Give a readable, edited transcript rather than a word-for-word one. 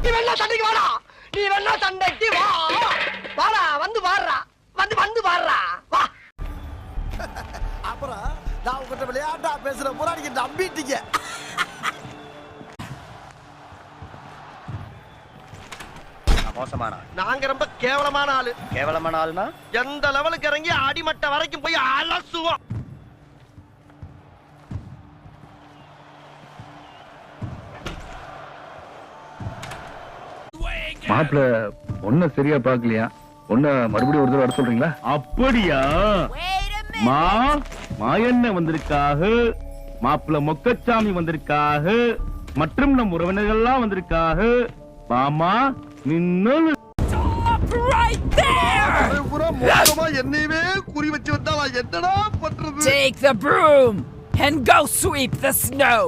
நீ வேணா சண்டைக்கு வாடா, நீ வேணா சண்டைக்கு வா, வாடா, வந்து பாடுறா, வந்து பாடுறா, வா. அப்புறம் நான் உங்ககிட்ட விளையாட்டா பேசுற பூரா நீங்க நம்பிட்டீங்க. மோசமான நாங்க ரொம்ப கேவலமான ஆளு. கேவலமான ஆளுனா எந்த லெவலுக்கு இறங்கி அடிமட்ட வரைக்கும் போய் அலசுவோம். மாப்பிள்ள ஒன்ன சரியா பாக்கலையா? ஒன்ன மறுபடியும் ஒரு தடவை வர சொல்றீங்களா? அப்படியா? மாயண்ண வந்திருக்காக, மாப்பிள்ள மொக்கச்சாமி வந்திருக்காக, மற்றும் நம் உறவினர்கள் எல்லாம் வந்திருக்காக. மாமா நின்னு என்னையவே குறி வச்சு வந்தா என்னடா பண்றது? Take the broom and go sweep the snow.